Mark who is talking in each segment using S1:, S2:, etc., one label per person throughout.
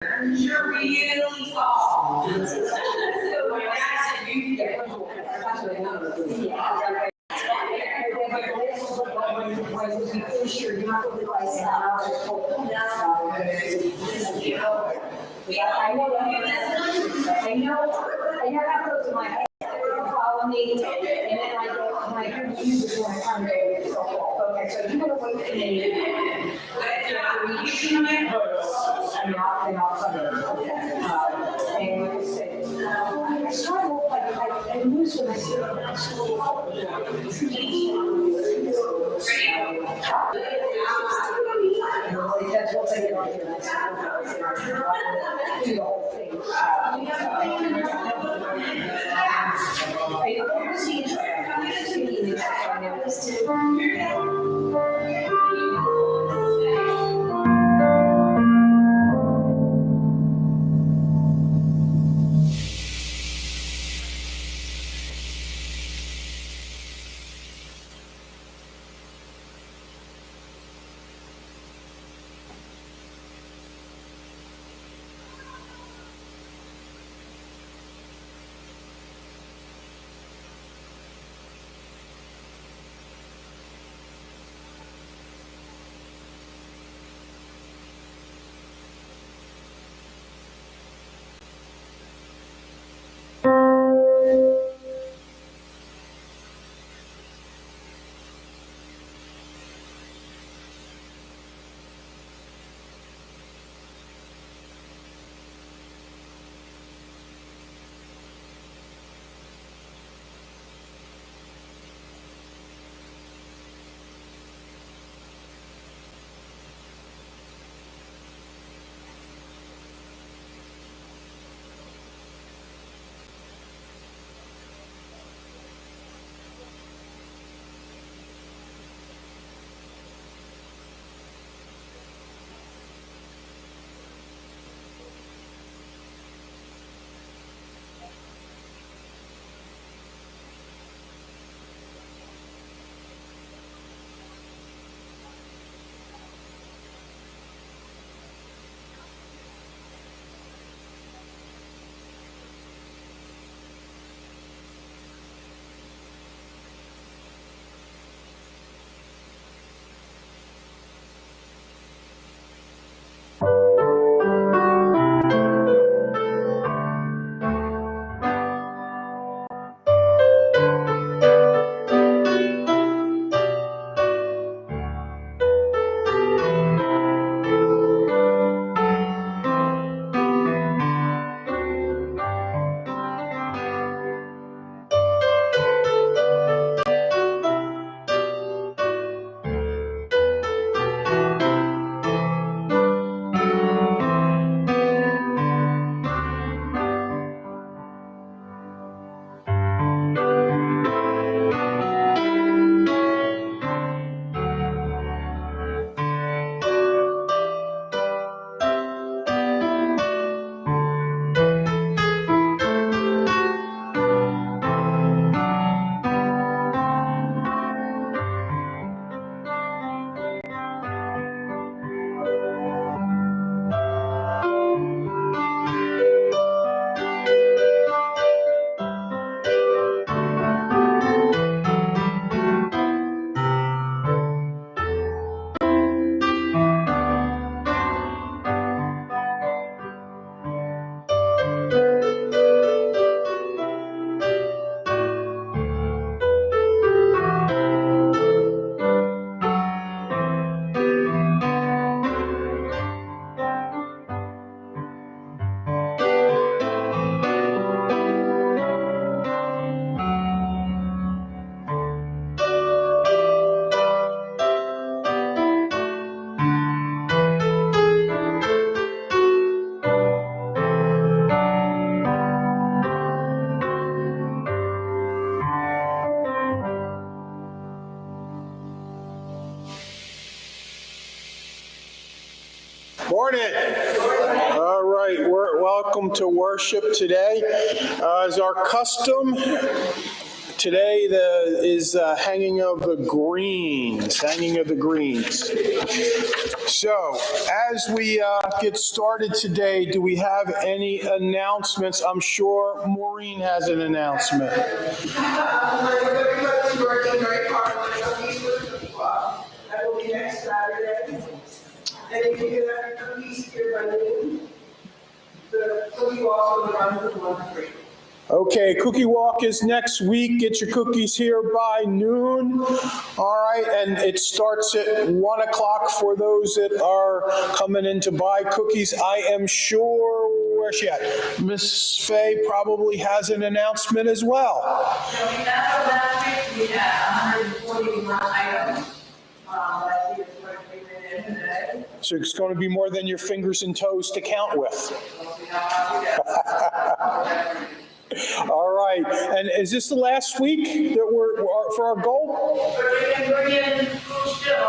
S1: You're really tall. So my dad said you get
S2: I have those in my head. Follow me, and then I go, and I hear music when I come to okay, so you're gonna wait for me. And I'll come in. And like I said, I started off like I knew when I started at school. That's what they get on here. Do the whole thing.
S3: Morning. All right, welcome to worship today. As our custom, today is hanging of the greens. So, as we get started today, do we have any announcements? I'm sure Maureen has an announcement.
S1: Everybody's working very hard on the cookies with the cookie walk. That will be next Saturday. And if you get every cookies here by noon, the cookie walk will run from 1 to 3.
S3: Okay, cookie walk is next week. Get your cookies here by noon. All right, and it starts at 1 o'clock for those that are coming in to buy cookies. I am sure, where's she at? Miss Fay probably has an announcement as well.
S1: So we got last week, we had 141 items. Last year's what came in today.
S3: So it's going to be more than your fingers and toes to count with.
S1: So we know how to do that.
S3: All right, and is this the last week that we're for our goal?
S1: Bring in food still,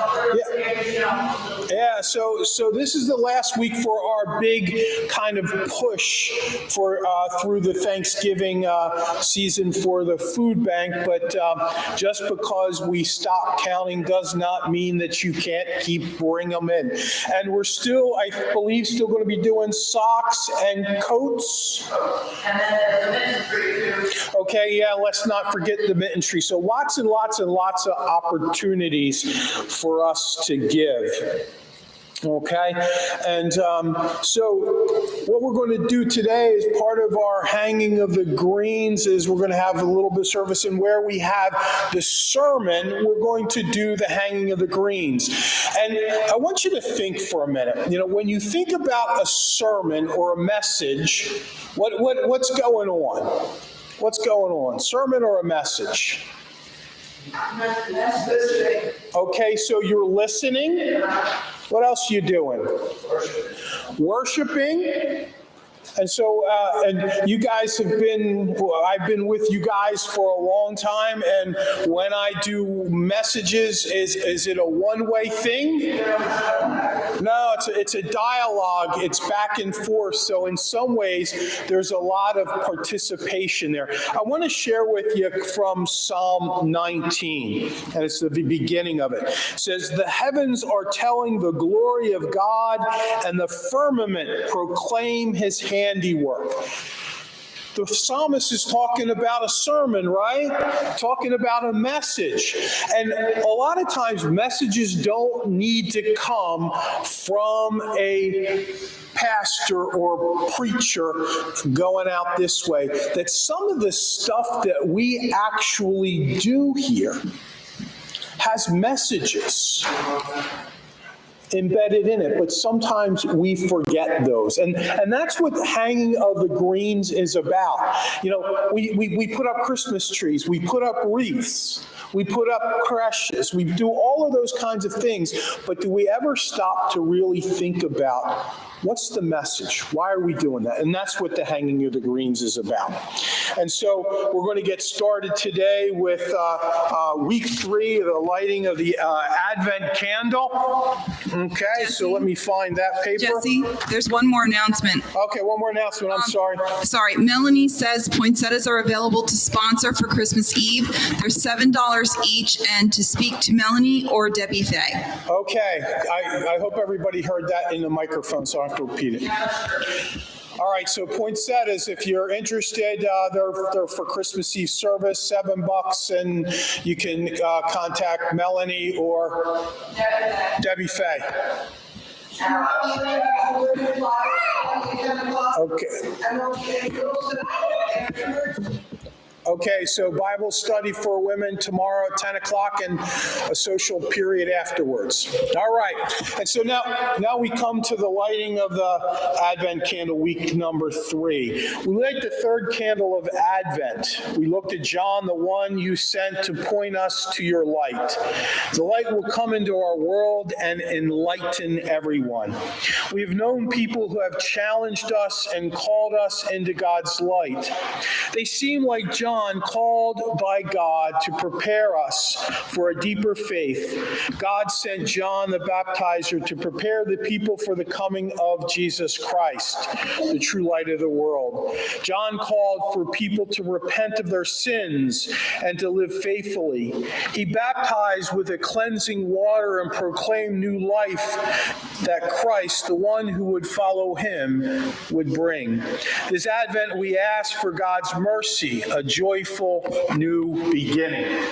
S3: Yeah, so this is the last week for our big kind of push for through the Thanksgiving season for the food bank, but just because we stop counting does not mean that you can't keep bringing them in. And we're still, I believe, still going to be doing socks and coats.
S1: And then the mitten tree too.
S3: Okay, yeah, let's not forget the mitten tree. So lots and lots and lots of opportunities for us to give. Okay, and so what we're going to do today is part of our hanging of the greens is we're going to have a little bit of service, and where we have the sermon, we're going to do the hanging of the greens. And I want you to think for a minute. You know, when you think about a sermon or a message, what's going on? What's going on? Sermon or a message?
S1: That's listening.
S3: Okay, so you're listening. What else are you doing? Worshiping. And so, and you guys have been, well, I've been with you guys for a long time, and when I do messages, is it a one-way thing? No, it's a dialogue. It's back and forth. So in some ways, there's a lot of participation there. I want to share with you from Psalm 19, and it's the beginning of it. It says, "The heavens are telling the glory of God, and the firmament proclaim his handiwork." The psalmist is talking about a sermon, right? Talking about a message. And a lot of times messages don't need to come from a pastor or preacher going out this way. That some of the stuff that we actually do here has messages embedded in it, but sometimes we forget those. And that's what hanging of the greens is about. You know, we put up Christmas trees, we put up wreaths, we put up creches, we do all of those kinds of things, but do we ever stop to really think about what's the message? Why are we doing that? And that's what the hanging of the greens is about. And so we're going to get started today with week 3, the lighting of the Advent candle. Okay,
S4: Jesse?
S3: so let me find that paper.
S4: Jesse, there's one more announcement.
S3: Okay, one more announcement. I'm sorry.
S4: Sorry, Melanie says poinsettias are available to sponsor for Christmas Eve. They're $7 each, and to speak to Melanie or Debbie Fay.
S3: Okay, I hope everybody heard that in the microphone, so I don't have to repeat it. All right, so poinsettias, if you're interested, they're for Christmas Eve service, $7, and you can contact Melanie or Debbie Fay. Okay. Okay, so Bible study for women tomorrow at 10 o'clock and a social period afterwards. All right, and so now we come to the lighting of the Advent candle, week number 3. We lit the third candle of Advent. We looked at John, the one you sent to point us to your light. The light will come into our world and enlighten everyone. We've known people who have challenged us and called us into God's light. They seem like John, John called by God to prepare us for a deeper faith, God sent John the Baptizer to prepare the people for the coming of Jesus Christ, the true light of the world. John called for people to repent of their sins and to live faithfully. He baptized with a cleansing water and proclaimed new life that Christ, the one who would follow him, would bring. This Advent, we ask for God's mercy, a joyful new beginning.